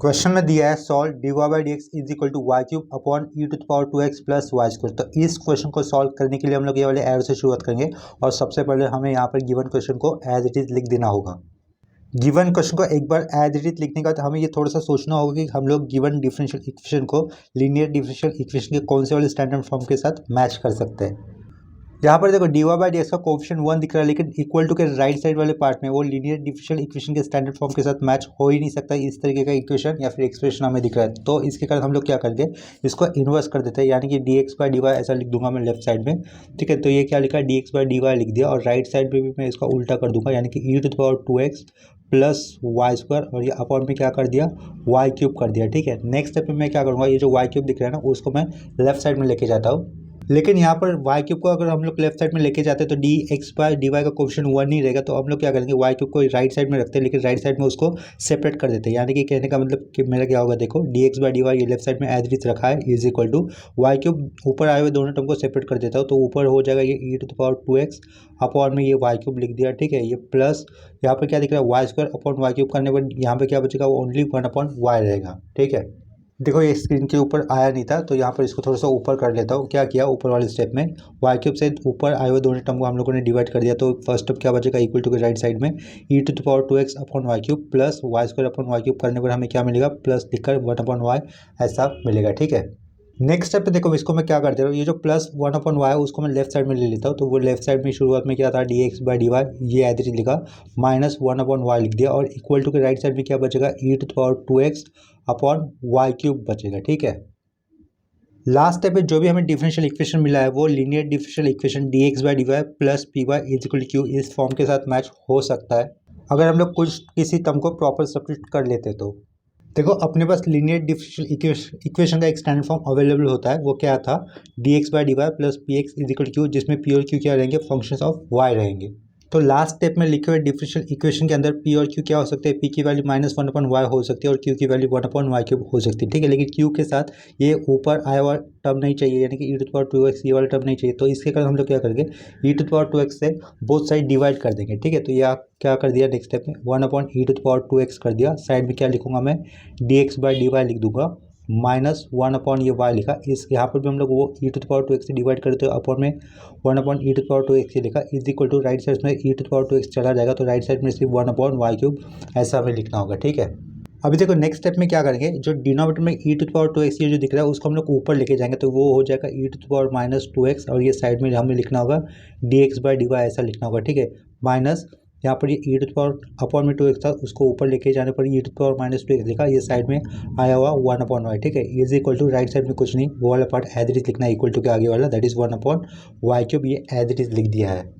Question में दिया है solve dy by d x is equal to y cube upon e to the power 2x plus y square. तो इस question को solve करने के लिए हम लोग ये वाले एरो से शुरुआत करेंगे और सबसे पहले हमें यहाँ पर गिवन क्वेश्चन को एज इट इज लिख देना होगा। गिवन क्वेश्चन को एक बार एज इट इज लिखने के बाद हमें ये थोड़ा सा सोचना होगा कि हम लोग गिवन डिफरेंशियल इक्वेशन को लीनियर डिफरेंशियल इक्वेशन के कौन से वाले स्टैंडर्ड फॉर्म के साथ मैच कर सकते हैं। यहाँ पर देखो dy बाई डी एक्स का कोएफिशिएंट 1 दिख रहा है, लेकिन इक्वल टू के राइट साइड वाले पार्ट में वो लीनियर डिफरेंशियल इक्वेशन के स्टैंडर्ड फॉर्म के साथ मैच हो ही नहीं सकता। इस तरीके का इक्वेशन या फिर एक्सप्रेशन हमें दिख रहा है, तो इसके कारण हम लोग क्या करेंगे, इसको इन्वर्स कर देते हैं, यानी कि dx बाई डी वाई ऐसा लिख दूंगा मैं लेफ्ट साइड में। ठीक है, तो ये क्या लिखा है, dx बाई डी वाई लिख दिया और राइट साइड में भी मैं इसका उल्टा कर दूंगा, यानी कि e to the power 2x plus y square और ये अपॉन में क्या कर दिया, वाई क्यूब कर दिया। ठीक है, नेक्स्ट स्टेप में मैं क्या करूँगा, ये जो वाई क्यूब दिख रहा है ना उसको मैं लेफ्ट साइड में लेके जाता हूँ। लेकिन यहाँ पर वाई क्यूब को अगर हम लोग लेफ्ट साइड में लेके जाते हैं तो d x by d y का कोएफिशिएंट 1 नहीं रहेगा, तो हम लोग क्या करेंगे, वाई क्यूब को राइट साइड में रखते हैं, लेकिन राइट साइड में उसको सेपरेट कर देते हैं। यानी कि कहने का मतलब कि मेरा क्या होगा, देखो d x by d y ये लेफ्ट साइड में एज इट इज रखा है is equal to y cube, ऊपर आए हुए दोनों टर्म को सेपरेट कर देता हूँ, तो ऊपर हो जाएगा ये e to the power 2x upon में ये वाई क्यूब लिख दिया। ठीक है, ये प्लस यहाँ पर क्या दिख रहा है, y square upon y cube करने पर यहाँ पर क्या बचेगा, वो ओनली 1 अपॉन वाई रहेगा। ठीक है, देखो ये स्क्रीन के ऊपर आया नहीं था, तो यहाँ पर इसको थोड़ा सा ऊपर कर लेता हूँ। क्या किया, ऊपर वाले स्टेप में वाई क्यूब से ऊपर आए हुए दोनों टर्म को हम लोगों ने डिवाइड कर दिया, तो फर्स्ट टर्म क्या बचेगा, इक्वल टू के राइट साइड में e to the power 2x upon y cube plus y square upon y cube करने पर हमें क्या मिलेगा, प्लस लिखकर 1 अपॉन वाई ऐसा मिलेगा। ठीक है, नेक्स्ट स्टेप पे देखो, इसको मैं क्या कर दे रहा हूँ, ये जो प्लस 1 अपॉन वाई है उसको मैं लेफ्ट साइड में ले लेता हूँ, तो वो लेफ्ट साइड में शुरुआत में क्या था, d x by d y ये एज इट इज लिखा, माइनस 1 अपॉन वाई लिख दिया और इक्वल टू के राइट साइड में क्या बचेगा, e to the power 2x upon y cube बचेगा। ठीक है, लास्ट स्टेप पे जो भी हमें डिफरेंशियल इक्वेशन मिला है वो linear differential equation d x by d y plus p y is equal q इस फॉर्म के साथ मैच हो सकता है अगर हम लोग कुछ किसी टर्म को प्रॉपर सब्स्टिट्यूट कर लेते तो। देखो अपने पास लीनियर डिफरेंशियल इक्वेशन का एक स्टैंडर्ड फॉर्म अवेलेबल होता है, वो क्या था, d x by d y plus p x is equal q, जिसमें पी और क्यू क्या रहेंगे, फंक्शंस ऑफ वाई रहेंगे। तो लास्ट स्टेप में लिखे हुए डिफरेंशियल इक्वेशन के अंदर पी और क्यू क्या हो सकते हैं, पी की वैल्यू माइनस 1 अपॉन वाई हो सकती है और क्यू की वैल्यू 1 अपॉन वाई क्यूब हो सकती है। ठीक है, लेकिन क्यू के साथ ये ऊपर आया हुआ टर्म नहीं चाहिए, यानी कि e to the power 2x ये वाला टर्म नहीं चाहिए, तो इसके कारण हम लोग क्या करेंगे, ई टू द पावर 2x से बोथ साइड डिवाइड कर देंगे। ठीक है, तो ये क्या कर दिया, नेक्स्ट स्टेप में 1 upon e to the power 2x कर दिया, साइड में क्या लिखूंगा मैं, d x by d y लिख दूंगा, माइनस 1 अपॉन ये वाई लिखा, इस यहाँ पर भी हम लोग वो ई टू द पावर 2x से डिवाइड करते हैं, अपॉन में 1 upon e to the power 2x लिखा is equal to right side में e to the power 2x चला जाएगा, तो राइट साइड में सिर्फ 1 अपॉन वाई क्यूब ऐसा हमें लिखना होगा। ठीक है, अभी देखो नेक्स्ट स्टेप में क्या करेंगे, जो डिनोमिनेटर में e to the power 2x ये जो दिख रहा है उसको हम लोग ऊपर लेके जाएंगे, तो वो हो जाएगा e to the power minus 2x और ये साइड में हमें लिखना होगा d x by d y ऐसा लिखना होगा। ठीक है, माइनस यहाँ पर ये e to the power upon में 2x था, उसको ऊपर लेके जाने पर e to the power minus 2x लिखा, ये साइड में आया हुआ 1 अपॉन वाई। ठीक है, is equal to right side में कुछ नहीं, वो वाला पार्ट एज इट इज लिखना है, इक्वल टू के आगे वाला that is 1 upon y cube, ये एज इट इज लिख दिया है।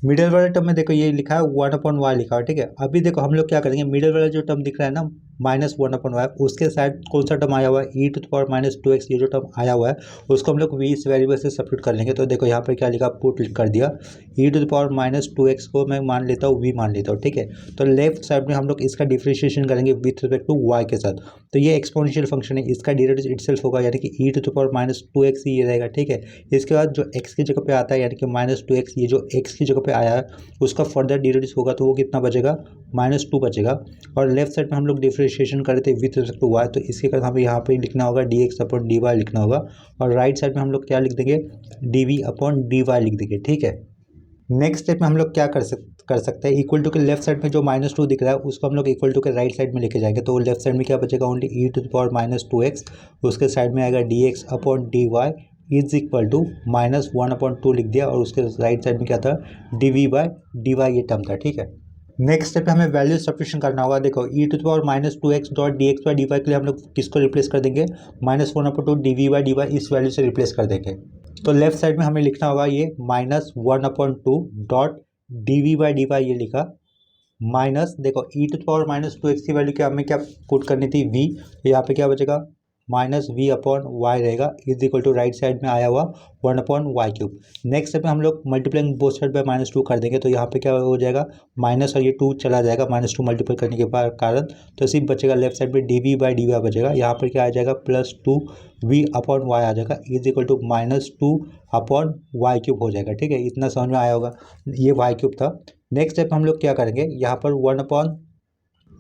मिडिल वाले टर्म में देखो ये लिखा है 1 अपॉन वाई लिखा है। ठीक है, अभी देखो हम लोग क्या करेंगे, मिडिल वाला जो टर्म दिख रहा है ना माइनस 1 अपॉन वाई, उसके साइड कौन सा टर्म आया हुआ है, e to the power minus 2x ये जो टर्म आया हुआ है उसको हम लोग वी इस वेरिएबल से सब्स्टिट्यूट कर लेंगे। तो देखो यहाँ पर क्या लिखा, पुट कर दिया, e to the power minus 2x को मैं मान लेता हूँ वी मान लेता हूँ। ठीक है, तो लेफ्ट साइड में हम लोग इसका डिफरेंशिएशन करेंगे विथ रिस्पेक्ट टू वाई के साथ, तो ये एक्सपोनेंशियल फंक्शन है, इसका डेरिवेटिव इटसेल्फ होगा, यानी कि e to the power minus 2x ही ये रहेगा। ठीक है, इसके बाद जो x की जगह पे आता है यानी कि माइनस 2x, ये जो x की जगह पे आया है उसका फर्दर डेरिवेटिव होगा, तो वो कितना बचेगा, माइनस 2 बचेगा। और लेफ्ट साइड में हम लोग डिफरेंशिएशन कर रहे थे विथ रिस्पेक्ट टू वाई, तो इसके कारण हमें यहाँ पे लिखना होगा d x upon d y लिखना होगा, और राइट साइड में हम लोग क्या लिख देंगे, d v upon d y लिख देंगे। ठीक है, नेक्स्ट स्टेप में हम लोग क्या कर सकते हैं, इक्वल टू के लेफ्ट साइड में जो माइनस 2 दिख रहा है उसको हम लोग इक्वल टू के राइट साइड में लेके जाएंगे, तो लेफ्ट साइड में क्या बचेगा, only e to the power minus 2x, उसके साइड में आएगा d x upon d y is equal to minus 1 upon 2 लिख दिया, और उसके राइट साइड में क्या था, d v by d y ये टर्म था। ठीक है, नेक्स्ट स्टेप पे हमें वैल्यू सब्स्टिट्यूशन करना होगा। देखो e to the power minus 2x dot d x by d y के लिए हम लोग किसको रिप्लेस कर देंगे, minus 1 upon 2 d v by d y इस वैल्यू से रिप्लेस कर देंगे, तो लेफ्ट साइड में हमें लिखना होगा ये minus 1 upon 2 dot d v by d y ये लिखा, माइनस देखो e to the power minus 2x की वैल्यू क्या हमें क्या पुट करनी थी, v, तो यहाँ पे क्या बचेगा, माइनस वी अपॉन वाई रहेगा is equal to right side में आया हुआ 1 upon y cube. Next step में हम लोग multiplying both side by minus 2 कर देंगे, तो यहाँ पे क्या हो जाएगा, माइनस और ये 2 चला जाएगा, माइनस 2 मल्टीप्लाई करने के कारण, तो सिर्फ बचेगा लेफ्ट साइड में d v by d y बचेगा, यहाँ पर क्या आ जाएगा, प्लस 2 वी अपॉन वाई आ जाएगा is equal to minus 2 upon y cube हो जाएगा। ठीक है, इतना समझ में आया होगा, ये वाई क्यूब था। नेक्स्ट स्टेप हम लोग क्या करेंगे, यहाँ पर 1 अपॉन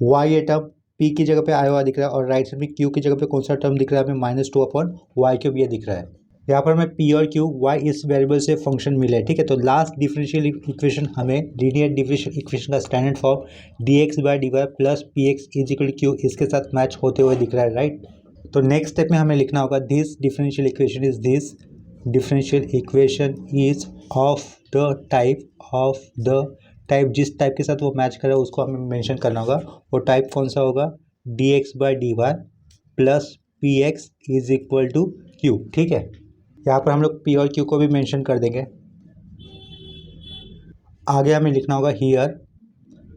वाई ये टर्म पी की जगह पे आया हुआ दिख रहा है और राइट साइड में क्यू की जगह पे कौन सा टर्म दिख रहा है हमें -2/y³ ये दिख रहा है। यहाँ पर हमें पी और क्यू वाई इस वेरिएबल से फंक्शन मिला है, ठीक है। तो लास्ट डिफरेंशियल इक्वेशन हमें लीनियर डिफरेंशियल इक्वेशन का standard form dx/dy plus px is equal Q इसके साथ मैच होते हुए दिख रहा है, राइट। तो नेक्स्ट स्टेप में हमें लिखना होगा this differential equation is of the type जिस टाइप के साथ वो मैच कर रहा है उसको हमें मेंशन करना होगा। वो टाइप कौन सा होगा, dx/dy plus px is equal to q, ठीक है। यहाँ पर हम लोग पी और क्यू को भी मेंशन कर देंगे। आगे हमें लिखना होगा हियर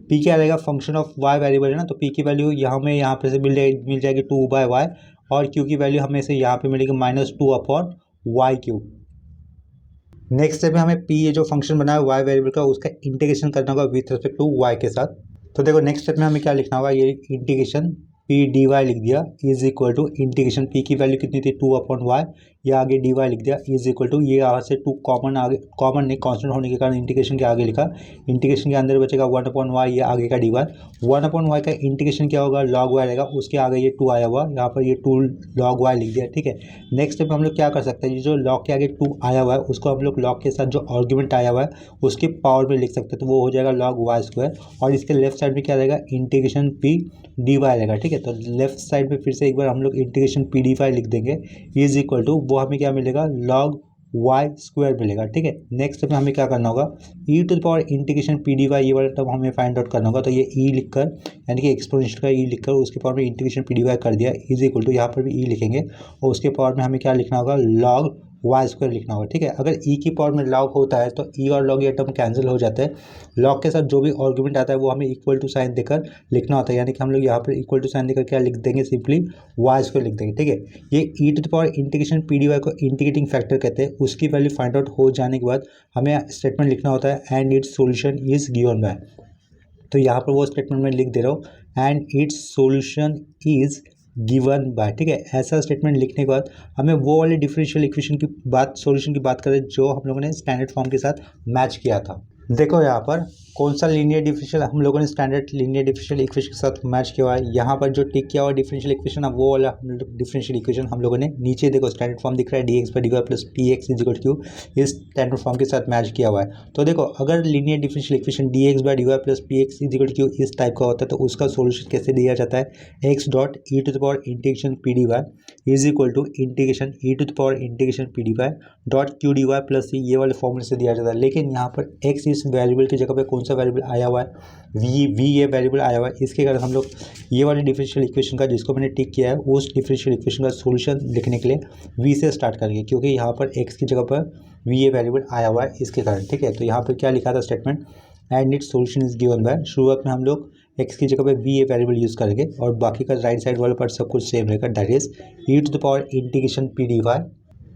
पी क्या रहेगा, फंक्शन ऑफ वाई वेरिएबल है ना, तो पी की वैल्यू यहाँ पे से मिल जाएगी 2/y और क्यू की वैल्यू हमें से यहाँ पे मिलेगी -2/y³। नेक्स्ट स्टेप में हमें पी ये जो फंक्शन बना है वाई वेरिएबल का उसका इंटीग्रेशन करना होगा विथ रिस्पेक्ट टू वाई के साथ। तो देखो नेक्स्ट स्टेप में हमें क्या लिखना होगा, ये इंटीग्रेशन पी डी वाई लिख दिया is equal to integration p की वैल्यू कितनी थी 2/y, या आगे डी वाई लिख दिया इज इक्वल टू ये यहाँ से 2 कॉमन नहीं कांस्टेंट होने के कारण इंटीग्रेशन के आगे लिखा, इंटीग्रेशन के अंदर बचेगा 1/y, ये आगे का डी वाई। 1/y का इंटीग्रेशन क्या होगा, log y रहेगा, उसके आगे ये 2 आया हुआ, यहाँ पर ये 2 log y लिख दिया, ठीक है। नेक्स्ट स्टेप हम लोग क्या कर सकते हैं, ये जो log के आगे 2 आया हुआ है उसको हम लोग log के साथ जो आर्ग्यूमेंट आया हुआ है उसकी पावर में लिख सकते हैं, तो वो हो जाएगा log y²। और इसके लेफ्ट साइड में क्या रहेगा, इंटीग्रेशन पी डी वाई रहेगा, ठीक है। तो लेफ्ट साइड में फिर से एक बार हम लोग इंटीग्रेशन पी डी वाई लिख देंगे इज इक्वल टू वो हमें क्या मिलेगा, log y² मिलेगा, ठीक है। नेक्स्ट में हमें क्या करना होगा, e⁻ integration p d y ये वाला टर्म हमें फाइंड आउट करना होगा। तो ये e लिखकर यानी कि एक्सपोनेंशियल का e लिखकर उसके पावर में इंटीग्रेशन पी डी वाई कर दिया इज इक्वल टू यहाँ पर भी e लिखेंगे और उसके पावर में हमें क्या लिखना होगा, log y² लिखना होगा, ठीक है। अगर e की पावर में log होता है तो e और log ये टर्म कैंसिल हो जाता है। log के साथ जो भी आर्गुमेंट आता है वो हमें इक्वल टू साइन देकर लिखना होता है, यानी कि हम लोग यहाँ पर इक्वल टू साइन देकर क्या लिख देंगे, सिंपली y² लिख देंगे, ठीक है। ये e⁻ integration p d y को इंटीग्रेटिंग फैक्टर कहते हैं। उसकी वैल्यू फाइंड आउट हो जाने के बाद हमें स्टेटमेंट लिखना होता है and its solution is given by. तो यहाँ पर वो स्टेटमेंट में लिख दे रहा हूँ and its solution is given by, ठीक है। ऐसा स्टेटमेंट लिखने के बाद हमें वो वाले डिफरेंशियल इक्वेशन की बात, सॉल्यूशन की बात करें जो हम लोगों ने स्टैंडर्ड फॉर्म के साथ मैच किया था। देखो यहाँ पर कौन सा लीनियर डिफरेंशियल हम लोगों ने स्टैंडर्ड लीनियर डिफरेंशियल इक्वेशन के साथ मैच किया हुआ है। यहाँ पर जो टिक किया हुआ डिफरेंशियल इक्वेशन है वो वाला डिफरेंशियल इक्वेशन हम लोगों ने नीचे देखो स्टैंडर्ड फॉर्म दिख रहा है dx/dy plus px is equal to इस स्टैंडर्ड फॉर्म के साथ मैच किया हुआ है। तो देखो अगर linear differential equation dx/dy plus px is equal to इस टाइप का होता है तो उसका सोल्यूशन कैसे दिया जाता है, x.e⁻ integration p d y is equal to integration e⁻ integration p d y dot q d y plus c ये वाले फॉर्मूले से दिया जाता है। लेकिन यहाँ पर x इस वेरिएबल की जगह पे कौन सा वेरिएबल आया हुआ है, v ये वेरिएबल आया हुआ है। इसके कारण हम लोग ये वाले डिफरेंशियल इक्वेशन का जिसको मैंने टिक किया है उस डिफरेंशियल इक्वेशन का सॉल्यूशन लिखने के लिए v से स्टार्ट करेंगे, क्योंकि यहाँ पर x की जगह पर v ये वेरिएबल आया हुआ है इसके कारण, ठीक है। तो यहाँ पर क्या लिखा था statement and it's solution is given by, शुरुआत में हम लोग x की जगह पे v ये वेरिएबल यूज़ करेंगे और बाकी का राइट साइड वाला पार्ट सब कुछ सेम रहेगा, that is e⁻ integration p d y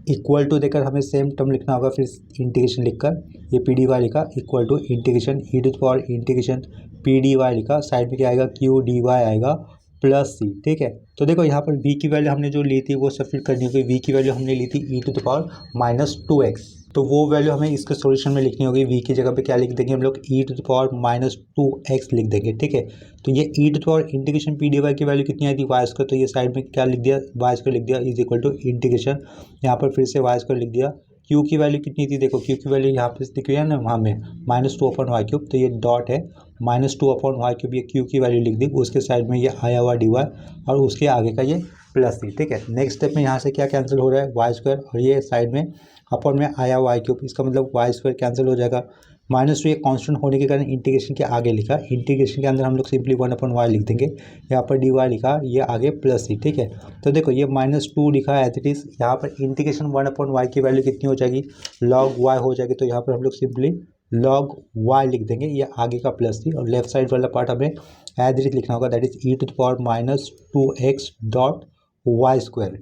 equal to देकर हमें सेम टर्म लिखना होगा, फिर इंटीग्रेशन लिखकर ये पी डी वाई लिखा equal to integration e⁻ integration p d y लिखा, साइड में क्या आएगा क्यू डी वाई आएगा प्लस c, ठीक है। तो देखो यहाँ पर v की वैल्यू हमने जो ली थी वो सब्स्टिट्यूट करनी होगी। v की वैल्यू हमने ली थी e⁻−2x, तो वो वैल्यू हमें इसके सॉल्यूशन में लिखनी होगी। v की जगह पे क्या लिख देंगे हम लोग, e⁻−2x लिख देंगे, ठीक है। तो ये e⁻ integration p d y की वैल्यू कितनी आई थी y², तो ये साइड में क्या लिख दिया y² लिख दिया इज इक्वल टू इंटीग्रेशन, यहाँ पर फिर से y² लिख दिया। q की वैल्यू कितनी थी, देखो q की वैल्यू यहाँ पे दिख रही है ना वहाँ में -2/y³, तो ये डॉट है -2/y³ ये q की वैल्यू लिख दी, उसके साइड में ये आया हुआ dy और उसके आगे का ये प्लस c, ठीक है। नेक्स्ट स्टेप में यहाँ से क्या कैंसिल हो रहा है y² और ये साइड में अपॉन में आया y³, इसका मतलब y² कैंसिल हो जाएगा। -2 ये कांस्टेंट होने के कारण इंटीग्रेशन के आगे लिखा, इंटीग्रेशन के अंदर हम लोग सिंपली 1/y लिख देंगे, यहाँ पर dy लिखा ये आगे प्लस c, ठीक है। तो देखो ये -2 लिखा एज इट इज़, यहाँ पर इंटीग्रेशन 1/y की वैल्यू कितनी हो जाएगी, log y हो जाएगी, तो यहाँ पर हम लोग सिंपली log y लिख देंगे, ये आगे का प्लस c और लेफ्ट साइड वाला पार्ट हमें एज इट इज लिखना होगा, that is e⁻−2x dot y²।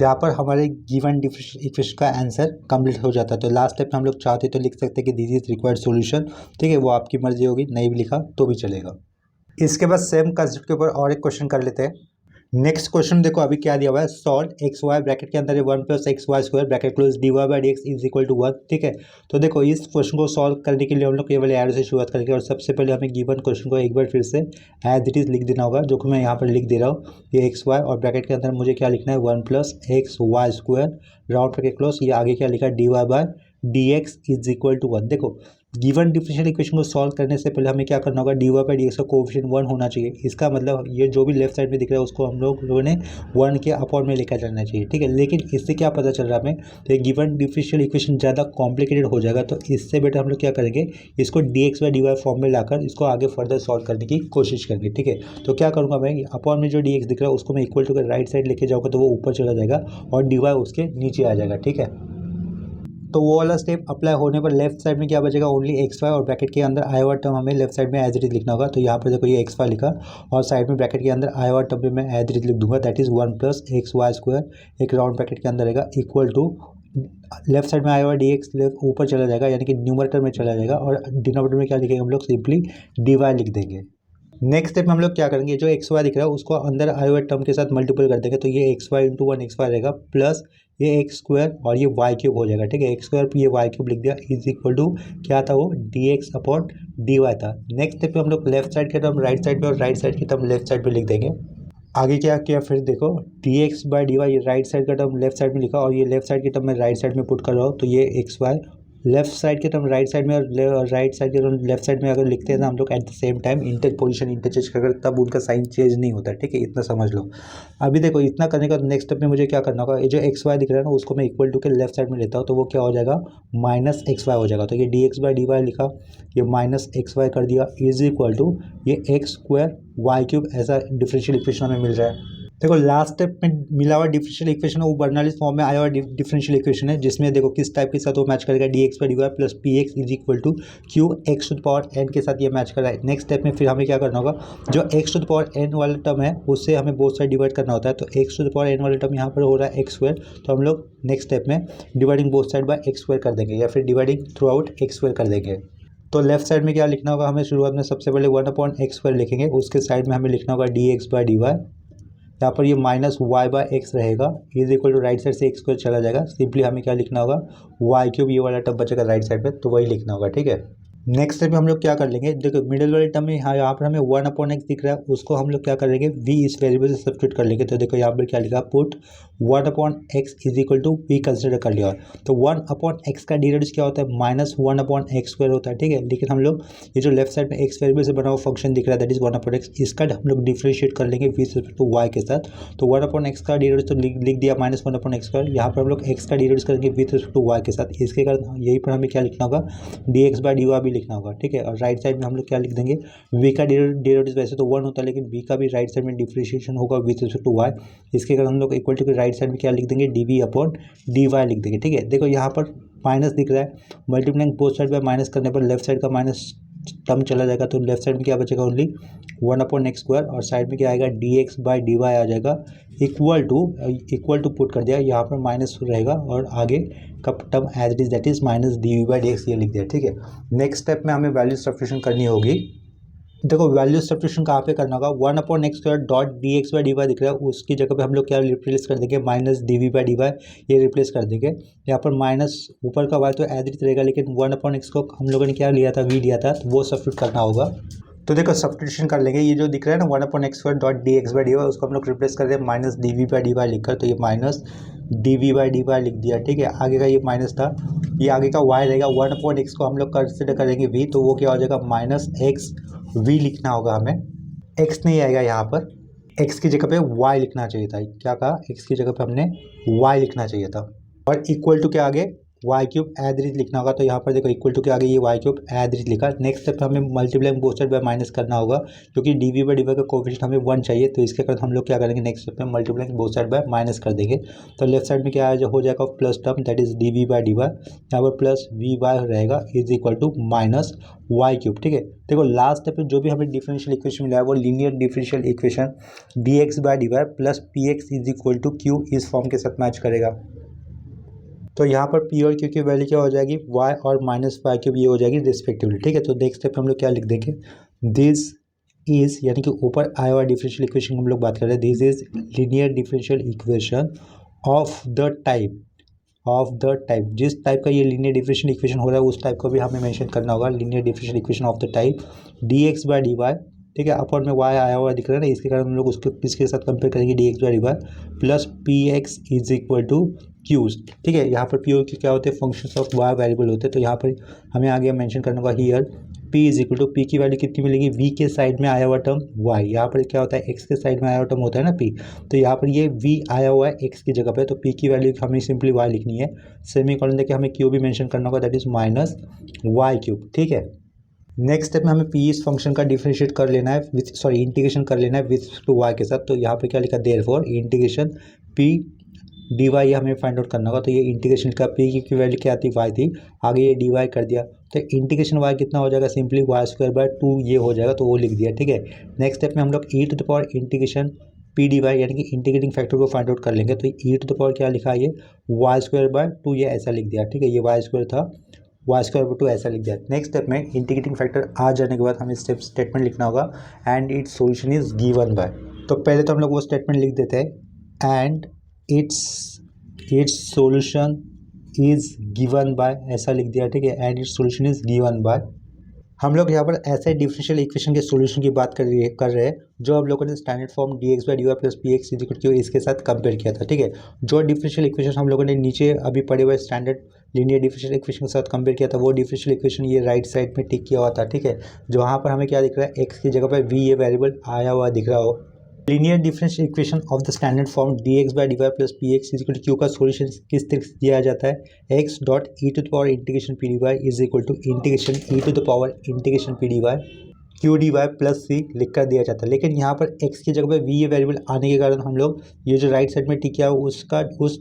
यहाँ पर हमारे गिवन डिफरेंशियल इक्वेशन का आंसर कंप्लीट हो जाता है। तो लास्ट स्टेप में हम लोग चाहते तो लिख सकते हैं कि दिस इज रिक्वायर्ड सॉल्यूशन, ठीक है, वो आपकी मर्जी होगी, नहीं भी लिखा तो भी चलेगा। इसके बाद सेम कंसेप्ट के ऊपर और एक क्वेश्चन कर लेते हैं। नेक्स्ट क्वेश्चन देखो अभी क्या दिया हुआ है, सॉल्व एक्स वाई ब्रैकेट के अंदर है 1 + xy² bracket close dy/dx is equal to 1। ठीक है, तो देखो इस क्वेश्चन को सॉल्व करने के लिए हम लोग केवल एरो से शुरुआत करेंगे और सबसे पहले हमें गिवन क्वेश्चन को एक बार फिर से एज इट इज लिख देना होगा, जो कि मैं यहाँ पर लिख दे रहा हूँ। ये एक्स वाई और ब्रैकेट के अंदर मुझे क्या लिखना है 1 + xy² राउंड ब्रैकेट क्लोज, ये आगे क्या लिखा है dy/dx इज इक्वल टू 1। देखो गिवन डिफरेंशियल इक्वेशन को सॉल्व करने से पहले हमें क्या करना होगा, dy/dx का कोएफिशिएंट 1 होना चाहिए। इसका मतलब ये जो भी लेफ्ट साइड में दिख रहा है उसको हम लोगों ने 1 के अपॉन में लेकर जाना चाहिए। ठीक है, लेकिन इससे क्या पता चल रहा है हमें, तो ये गिवन डिफरेंशियल इक्वेशन ज़्यादा कॉम्प्लिकेटेड हो जाएगा, तो इससे बेटर हम लोग क्या करेंगे, इसको dx/dy फॉर्म में लाकर इसको आगे फर्दर सॉल्व करने की कोशिश करेंगे। ठीक है, तो क्या करूँगा मैं, अपॉन में जो dx दिख रहा है उसको मैं इक्वल टू राइट साइड लेके जाऊँगा तो वो ऊपर चला जाएगा और dy उसके नीचे आ जाएगा। ठीक है, तो वो वाला स्टेप अप्लाई होने पर लेफ्ट साइड में क्या बचेगा, ओनली एक्स वाई और ब्रैकेट के अंदर आई वाला टर्म हमें लेफ्ट साइड में एज इट इज लिखना होगा। तो यहाँ पर देखो ये एक्स वाई लिखा और साइड में ब्रैकेट के अंदर आई वाला टर्म में मैं एज इट इज लिख दूंगा, दैट इज 1 + xy² एक राउंड ब्रैकेट के अंदर रहेगा इक्वल टू लेफ्ट साइड में आई वाई dx ऊपर चला जाएगा यानी कि न्यूमरेटर में चला जाएगा और डिनोमिनेटर में क्या लिखेंगे हम लोग, सिंपली dy लिख देंगे। नेक्स्ट स्टेप में हम लोग क्या करेंगे, जो एक्स वाई दिख रहा है उसको अंदर आई वाई टर्म के साथ मल्टीपल कर देंगे, तो ये x y into 1 x y रहेगा प्लस ये x² और ये y³ हो जाएगा। ठीक है, x² ये y³ लिख दिया इज इक्वल टू क्या था वो dx/dy था। नेक्स्ट स्टेप पे हम लोग लेफ्ट साइड के टर्म राइट साइड में और राइट साइड की टर्म लेफ्ट साइड पे लिख देंगे। आगे क्या किया फिर देखो dx/dy ये राइट साइड का टर्म लेफ्ट साइड में लिखा और ये लेफ्ट साइड की टर्म मैं राइट साइड में पुट कर रहा हूँ, तो ये एक्स वाई लेफ्ट साइड के टर्म राइट साइड में और राइट साइड के टर्म लेफ्ट साइड में अगर लिखते हैं ना हम लोग at the same time position interchange कर तब उनका साइन चेंज नहीं होता। ठीक है, इतना समझ लो। अभी देखो इतना करने का नेक्स्ट स्टेप में मुझे क्या करना होगा, ये जो एक्स वाई दिख रहा है ना उसको मैं इक्वल टू के लेफ्ट साइड में लेता हूँ, तो वो क्या हो जाएगा -xy हो जाएगा। तो ये dx/dy लिखा, ये -xy कर दिया इज इक्वल टू ये x² y³ ऐसा डिफरेंशियल इक्वेशन हमें मिल रहा है। देखो लास्ट स्टेप में मिला हुआ डिफरेंशियल इक्वेशन है वो बर्नौलीज फॉर्म में आया हुआ डिफरेंशियल इक्वेशन है, जिसमें देखो किस टाइप के साथ वो मैच करेगा, dx/dy plus px is equal to qx⁴n के साथ ये मैच कर रहा है। नेक्स्ट स्टेप में फिर हमें क्या करना होगा, जो x⁴n वाला टर्म है उससे हमें बोथ साइड डिवाइड करना होता है, तो x⁴n वाला टर्म यहाँ पर हो रहा है x², तो हम लोग नेक्स्ट स्टेप में dividing both side bye x² कर देंगे या फिर डिवाइडिंग थ्रू आउट x² कर देंगे। तो लेफ्ट साइड में क्या लिखना होगा हमें, शुरुआत में सबसे पहले 1/x² लिखेंगे, उसके साइड में हमें लिखना होगा dx/dy, यहाँ पर ये -y/x रहेगा is equal to right side से x² चला जाएगा, सिंपली हमें क्या लिखना होगा y³ ये वाला टर्म बचेगा राइट साइड पे, तो वही लिखना होगा। ठीक है, नेक्स्ट स्टेप में हम लोग क्या कर लेंगे, देखो मिडिल वाले टर्म में यहाँ पर हमें 1/x दिख रहा है, उसको हम लोग क्या करेंगे v इस वेरिएबल से सब्स्टिट्यूट कर लेंगे। तो देखो यहाँ पर क्या लिखा, put 1/x is equal to v consider कर लिया, तो 1/x का डेरिवेटिव क्या होता है -1/x² होता है। ठीक है, लेकिन हम लोग ये जो लेफ्ट साइड में x वेरिएबल से बना हुआ फंक्शन दिख रहा है दैट इज 1/x, इसका हम लोग डिफ्रेंशिएट कर लेंगे v रिस्पेक्ट टू y के साथ, तो 1/x का डेरिवेटिव तो लिख दिया -1/x², यहाँ पर हम लोग x का डेरिवेटिव करेंगे v रिस्पेक्ट टू y के साथ, इसके कारण यही पर हमें क्या लिखना होगा dx/dy भी लिखना होगा। ठीक है, और राइट साइड में हम लोग क्या लिख देंगे, v का डेरिवेटिव वैसे तो 1 होता है लेकिन v का भी राइट साइड में डिफ्रेंशिएशन होगा v रिस्पेक्ट टू y, इसके कारण हम लोग इक्वल टू के राइट साइड में क्या लिख देंगे dv/dy लिख देंगे। ठीक है, देखो यहाँ पर माइनस दिख रहा है, multiplying both side by minus करने पर लेफ्ट साइड का माइनस टर्म चला जाएगा, तो लेफ्ट साइड में क्या बचेगा ओनली 1/x² और साइड में क्या आएगा dx/dy आ जाएगा इक्वल टू पुट कर दिया, यहाँ पर माइनस रहेगा और आगे का term as it is that is -dv/dx ये लिख दिया। ठीक है, नेक्स्ट स्टेप में हमें वैल्यू सब्स्टिट्यूशन करनी होगी। देखो वैल्यू सब्स्टिट्यूशन कहाँ पे करना होगा, 1/x² डॉट dx/dy दिख रहा है उसकी जगह पे हम लोग क्या रिप्लेस कर देंगे -dv/dy, ये रिप्लेस कर देंगे। यहाँ पर माइनस ऊपर का y तो एज इट रहेगा, लेकिन 1/x को हम लोगों ने क्या लिया था v लिया था, तो वो सब्स्टिट्यूट करना होगा। तो देखो सब्स्टिट्यूशन कर लेंगे, ये जो दिख रहा है ना 1/x² डॉट dx/dy उसको हम लोग रिप्लेस कर दें -dv/dy लिखकर, तो ये -dv/dy लिख दिया। ठीक है, आगे का ये माइनस था, ये आगे का y रहेगा, 1/x को हम लोग कंसिडर करेंगे v, तो वो क्या हो जाएगा -xv लिखना होगा हमें, x नहीं आएगा यहाँ पर, x की जगह पे y लिखना चाहिए था। क्या कहा, x की जगह पे हमने y लिखना चाहिए था और इक्वल टू के आगे y³ एज इट इज लिखना होगा, तो यहाँ पर देखो इक्वल टू के आगे ये y³ एज इट इज लिखा। नेक्स्ट स्टेप हमें multiplying both side by minus करना होगा, क्योंकि dv/dy का कोएफिशिएंट हमें 1 चाहिए, तो इसके कारण हम लोग क्या करेंगे, नेक्स्ट स्टेप में multiplying both side by minus कर देंगे, तो लेफ्ट साइड में क्या हो जाएगा plus term that is dv/dy, यहाँ पर प्लस vy रहेगा इज इक्वल टू -y³। ठीक है, देखो लास्ट स्टेप में जो भी हमें डिफरेंशियल इक्वेशन मिला है वो linear differential equation dx/dy plus px is equal to q इस फॉर्म के साथ मैच करेगा। तो यहाँ पर p और q की वैल्यू क्या हो जाएगी, y और -y³ ये हो जाएगी रिस्पेक्टिवली। ठीक है, तो नेक्स्ट स्टेप हम लोग क्या लिख देंगे, दिस इज यानी कि ऊपर आया हुआ डिफरेंशियल इक्वेशन हम लोग बात कर रहे हैं, this is linear differential equation of the type जिस टाइप का ये लीनियर डिफरेंशियल इक्वेशन हो रहा है उस टाइप को भी हमें मेंशन करना होगा, linear differential equation of the type dx by dy, ठीक है। अपर में y आया हुआ दिख रहा है ना, इसके कारण हम लोग उसको किसके साथ कंपेयर करेंगे, dx by dy plus p x is equal to q's, ठीक है। यहाँ पर पी और क्यू क्या होते हैं, फंक्शंस ऑफ y वेरिएबल होते हैं। तो यहाँ पर हमें आगे मेंशन करना होगा here p is equal to, p की वैल्यू कितनी मिलेगी, v के साइड में आया हुआ टर्म y, यहाँ पर क्या होता है x के साइड में आया हुआ टर्म होता है ना p, तो यहाँ पर ये v आया हुआ है x की जगह पे, तो p की वैल्यू हमें सिंपली y लिखनी है, सेमीकोलन देके हमें q भी मेंशन करना होगा, that is minus y cube, ठीक है। नेक्स्ट स्टेप में हमें पी इस फंक्शन का डिफरेंशिएट कर लेना है इंटीग्रेशन कर लेना है विथ टू वाई के साथ। तो यहाँ पे क्या लिखा, therefore integration p d y, ये हमें फाइंड आउट करना होगा। तो ये इंटीग्रेशन का पी की वैल्यू क्या थी, वाई थी, आगे ये डी वाई कर दिया, तो इंटीग्रेशन वाई कितना हो जाएगा, सिंपली वाई स्क्वायर बाय 2 ये हो जाएगा, तो वो लिख दिया, ठीक है। नेक्स्ट स्टेप में हम लोग e to the power integration p d y यानी कि इंटीग्रेटिंग फैक्टर को फाइंड आउट कर लेंगे। तो ई टू द पावर क्या लिखा है, ये वाई स्क्वायर बाय 2 ये ऐसा लिख दिया, ठीक है, ये वाई स्क्वायर था, वाई स्क्वायर बाय 2 ऐसा लिख दिया। नेक्स्ट स्टेप में इंटीग्रेटिंग फैक्टर आ जाने के बाद हमें स्टेटमेंट लिखना होगा and it's solution is given by. तो पहले तो हम लोग वो स्टेटमेंट लिख देते हैं, and it's solution is given by, ऐसा लिख दिया, ठीक है, and it's solution is given by. हम लोग यहाँ पर ऐसे डिफरेंशियल इक्वेशन के सॉल्यूशन की बात कर रहे हैं जो हम लोगों ने standard form dx by dy plus p x is equal to इसके साथ कंपेयर किया था, ठीक है। जो डिफरेंशियल इक्वेशन हम लोगों ने नीचे अभी पढ़े हुए स्टैंडर्ड लीनियर डिफरेंशियल इक्वेशन के साथ कंपेयर किया था, वो डिफरेंशियल इक्वेशन ये राइट साइड में टिक किया हुआ था, ठीक है। जो वहाँ पर हमें क्या दिख रहा है, एक्स की जगह पर v ये वेरिएबल आया हुआ दिख रहा हो। Linear differential equation of the standard form dx by dy plus p x is equal to q का सॉल्यूशन किस तरह से दिया जाता है, x dot e to the power integration p d y is equal to integration e to the power integration p d y q d y plus c लिख कर दिया जाता है। लेकिन यहाँ पर x की जगह पर v ये वेरिएबल आने के कारण हम लोग ये जो राइट साइड में टिक किया उस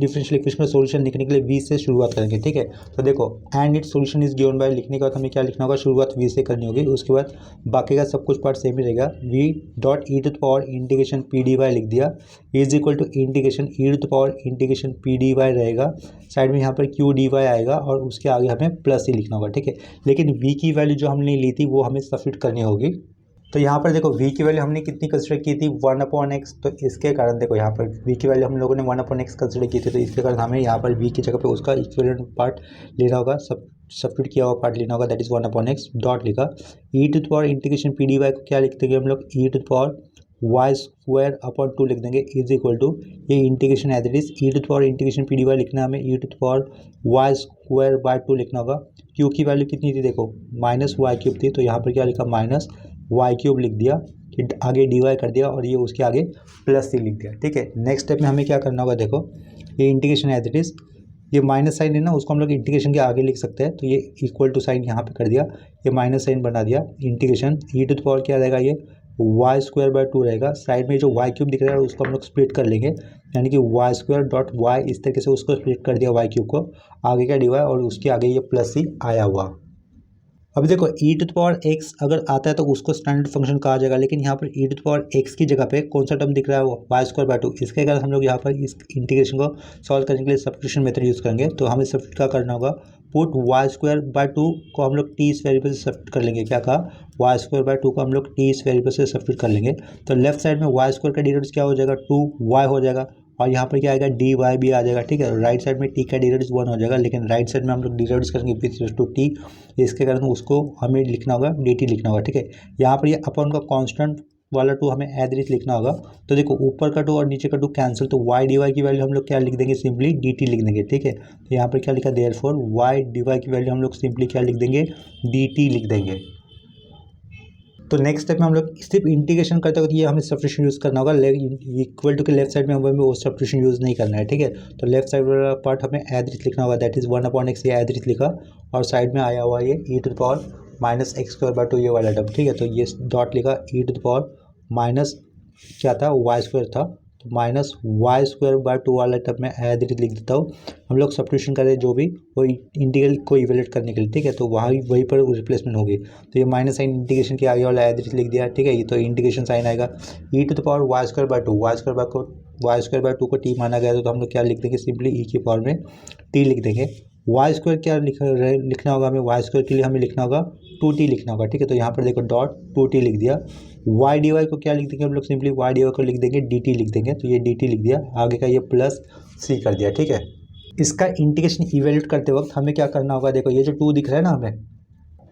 डिफरेंशियल इक्वेशन का सॉल्यूशन लिखने के लिए v से शुरुआत करेंगे, ठीक है। तो देखो and it solution is given by लिखने के बाद हमें क्या लिखना होगा, शुरुआत v से करनी होगी, उसके बाद बाकी का सब कुछ पार्ट सेम ही रहेगा, v dot e to the power integration p d y लिख दिया is equal to integration e to the power integration p d y रहेगा, साइड में यहाँ पर क्यू डी वाई आएगा और उसके आगे हमें प्लस ही लिखना होगा, ठीक है। लेकिन v की वैल्यू जो हमने ली थी वो हमें सब्स्टिट्यूट करनी होगी। तो यहाँ पर देखो v की वैल्यू हमने कितनी कंसिडर की थी, 1/x, तो इसके कारण देखो यहाँ पर v की वैल्यू हम लोगों ने 1/x कंसिडर की थी, तो इसके कारण हमें यहाँ पर v की जगह पे उसका इक्विवेलेंट पार्ट लेना होगा, सब्स्टिट्यूट किया हुआ पार्ट लेना होगा, दैट इज 1/x डॉट लिखा e to the power integration p d y को क्या लिख देंगे हम लोग, e to the power y square upon 2 लिख देंगे इज इक्वल टू ये integration as it is e to the power integration p d y लिखना है हमें, e to the power y square by 2 लिखना होगा। क्यू की वैल्यू कितनी थी, देखो माइनस वाई क्यूब थी, तो यहाँ पर क्या लिखा, माइनस वाई क्यूब लिख दिया, आगे डी वाई कर दिया और ये उसके आगे प्लस सी लिख दिया, ठीक है। नेक्स्ट स्टेप में हमें क्या करना होगा, देखो ये इंटीग्रेशन एज इट इज, ये माइनस साइन है ना, उसको हम लोग इंटीग्रेशन के आगे लिख सकते हैं, तो ये इक्वल टू साइन यहाँ पे कर दिया, ये माइनस साइन बना दिया, integration e to the power क्या रहेगा, ये वाई स्क्वायर बाय 2 रहेगा, साइड में जो वाई क्यूब दिख रहा है उसको हम लोग स्प्लिट कर लेंगे, यानी कि वाई स्क्वायर डॉट वाई, इस तरीके से उसको स्प्लिट कर दिया वाई क्यूब को, आगे का डी वाई और उसके आगे ये प्लस सी आया हुआ। अब देखो e to the power x अगर आता है तो उसको स्टैंडर्ड फंक्शन कहा जाएगा, लेकिन यहाँ पर e to the power x की जगह पे कौन सा टर्म दिख रहा है, वो वाई स्क्वायर बाय 2, इसके कारण हम लोग यहाँ पर इस इंटीग्रेशन को सॉल्व करने के लिए सब्स्टिट्यूशन मेथड यूज़ करेंगे। तो हमें सब्स्टिट्यूट क्या करना होगा, पुट वाई स्क्वायर बाय 2 को हम लोग टी इस वेरिएबल से सब्स्टिट्यूट कर लेंगे, क्या कहा, वाई स्क्वायर बाय 2 को हम लोग टी इस वेरिएबल से सब्स्टिट्यूट कर लेंगे, तो लेफ्ट साइड में वाई स्क्वायर का डेरिवेटिव क्या हो जाएगा, 2y हो जाएगा, और यहाँ पर क्या आएगा, डी वाई भी आ जाएगा, ठीक है। राइट साइड में टी का डेरिवेटिव 1 हो जाएगा, लेकिन राइट साइड में हम लोग डेरिवेटिव करेंगे विथ रिस्पेक्ट टू टी, इसके कारण उसको हमें लिखना होगा डी टी लिखना होगा, ठीक है। यहाँ पर ये अपॉन का कांस्टेंट वाला 2 हमें एज इट इज लिखना होगा, तो देखो ऊपर का 2 और नीचे का 2 कैंसिल, तो वाई डी वाई की वैल्यू हम लोग क्या लिख देंगे, सिंपली डी टी लिख देंगे, ठीक है। तो यहाँ पर क्या लिखा, देयरफॉर वाई डी वाई की वैल्यू हम लोग सिंपली क्या लिख देंगे, डी टी लिख देंगे। तो नेक्स्ट स्टेप में हम लोग सिर्फ इंटीग्रेशन करते वक्त ये हमें सब्स्टिट्यूशन यूज़ करना होगा, इक्वल टू के लेफ्ट साइड में हमें वो सब्स्टिट्यूशन यूज़ नहीं करना है, ठीक है। तो लेफ्ट साइड वाला पार्ट हमें एज इट लिखना होगा, दैट इज 1/x, ये एज इट लिखा और साइड में आया हुआ ये e to the power minus x square by 2 ये वाला टर्म, ठीक है। तो ये डॉट लिखा e to the power minus क्या था, वाई स्क्वायर था, तो माइनस वाई स्क्वायर बाय 2 वाला टर्म में एज इट लिख देता हूँ। हम लोग सब्स्टिट्यूशन करें जो भी वो इंटीग्रल को इवेल्यूएट करने के लिए, ठीक है, तो वहीं पर रिप्लेसमेंट होगी, तो ये माइनस साइन इंटीग्रेशन के आगे वाला एज इट लिख दिया, ठीक है। ये तो इंटीग्रेशन साइन आएगा e to the power y square by 2, y square by 2 को टी माना गया, तो हम लोग क्या लिख देंगे, सिंपली ई की पावर में टी लिख देंगे, वाई स्क्वायर क्या लिखना होगा हमें, वाई स्क्वायर के लिए हमें लिखना होगा 2t लिखना होगा, ठीक है। तो यहाँ पर देखो डॉट 2t लिख दिया। वाई डी वाई को क्या लिख देंगे हम लोग, सिंपली वाई डी वाई को लिख देंगे dt लिख देंगे, तो ये dt लिख दिया, आगे का ये प्लस c कर दिया, ठीक है। इसका इंटीग्रेशन इवेल्यूट करते वक्त हमें क्या करना होगा, देखो ये जो 2 दिख रहा है ना, हमें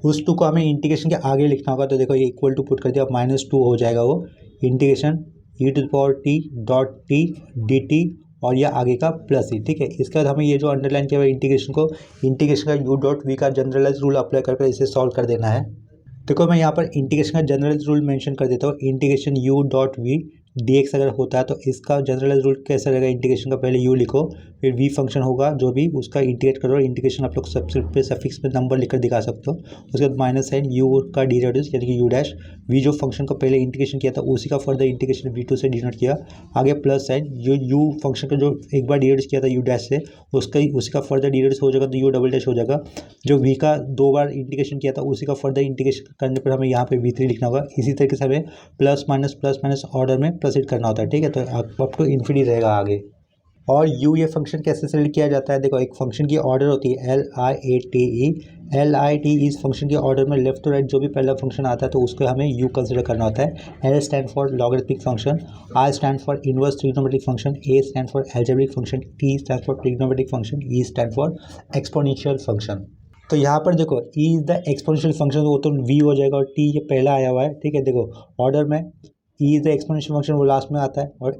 उस 2 को हमें इंटीग्रेशन के आगे लिखना होगा। तो देखो ये इक्वल टू पुट कर दिया, -2 हो जाएगा वो integration e⁻t dot T D T और यह आगे का प्लस ही, ठीक है। इसके बाद हमें ये जो अंडरलाइन किया हुआ इंटीग्रेशन का u डॉट v का जनरलाइज रूल अप्लाई करके इसे सॉल्व कर देना है। देखो मैं यहाँ पर इंटीग्रेशन का जनरलाइज रूल मेंशन कर देता हूँ, integration u dot v dx अगर होता है तो इसका जनरलाइज रूल कैसा रहेगा, इंटीग्रेशन का पहले u लिखो, फिर v फंक्शन होगा जो भी उसका इंटीग्रेट करो, इंटीग्रेशन आप लोग सबसे पे सफिक्स में नंबर लिखकर दिखा सकते हो। उसके बाद माइनस साइन u का डेरिवेटिव यानी कि u डैश, v जो फंक्शन को पहले इंटीग्रेशन किया था उसी का फर्दर इंटीग्रेशन v2 से डिनोट किया, आगे प्लस साइन जो u फंक्शन का जो एक बार डेरिवेटिव किया था u डैश से उसी का फर्दर डेरिवेटिव हो जाएगा तो u डबल डैश हो जाएगा। जो v का 2 बार इंटीग्रेशन किया था उसी का फर्दर इंटीग्रेशन करने पर हमें यहाँ पे v3 लिखना होगा। इसी तरीके से हमें प्लस माइनस ऑर्डर में प्रोसीड करना होता है, ठीक है। तो अप टू इन्फिनिटी रहेगा आगे। और u ये फंक्शन कैसे सेलेक्ट किया जाता है, देखो एक फंक्शन की ऑर्डर होती है LIATE इस फंक्शन के ऑर्डर में लेफ्ट टू राइट जो भी पहला फंक्शन आता है तो उसको हमें u कंसिडर करना होता है। L stand for logarithmic function, I stand for inverse trigonometric function, A stand for algebraic function, T stand for trigonometric function, E stand for exponential function. तो यहाँ पर देखो E is the exponential function, वो तो v हो जाएगा, और t ये पहला आया हुआ है, ठीक है। देखो ऑर्डर में E is the exponential function वो लास्ट में आता है, और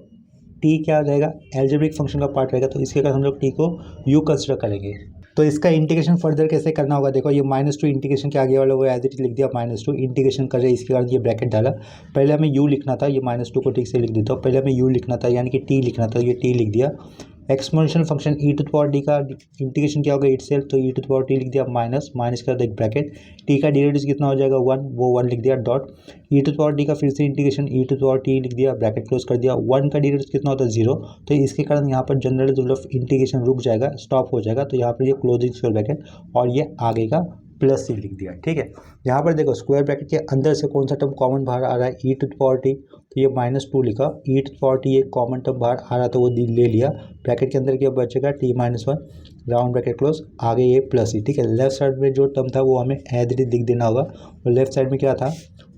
t क्या रहेगा, एल्जेब्रिक फंक्शन का पार्ट रहेगा, तो इसके कारण हम लोग t को u कंसिडर करेंगे। तो इसका इंटीग्रेशन फर्दर कैसे करना होगा, देखो ये -2 इंटीग्रेशन के आगे वाला वो एज इट इज लिख दिया, -2 इंटीग्रेशन कर रहे इसके कारण ये ब्रैकेट डाला। पहले हमें u लिखना था, ये -2 को ठीक से लिख देता हूँ, पहले हमें u लिखना था यानी कि t लिखना था, ये t लिख दिया। एक्सपोनेंशियल फंक्शन e⁻d का इंटीग्रेशन क्या होगा इटसेल्फ, तो e⁻t लिख दिया, माइनस का एक ब्रैकेट, t का डेरिवेटिव कितना हो जाएगा 1, वो 1 लिख दिया, डॉट e⁻d का फिर से इंटीग्रेशन e⁻t लिख दिया, ब्रैकेट क्लोज कर दिया, 1 का डेरिवेटिव कितना होता है 0, तो इसके कारण यहाँ पर जनरल रूल ऑफ इंटीग्रेशन रुक जाएगा, स्टॉप हो जाएगा। तो यहाँ पर ये क्लोजिंग स्क्वायर ब्रैकेट और ये आगे का प्लस सी लिख दिया, ठीक है। यहाँ पर देखो स्क्वायर ब्रैकेट के अंदर से कौन सा टर्म कॉमन बाहर आ रहा है, e⁻t, तो ये -2 लिखा, e⁻t ये कॉमन टर्म बाहर आ रहा था वो ले लिया, ब्रैकेट के अंदर क्या बचेगा t-1 राउंड ब्रैकेट क्लोज, आगे ये प्लस ही, ठीक है। लेफ्ट साइड में जो टर्म था वो हमें एज इट इज लिख देना होगा, और लेफ्ट साइड में क्या था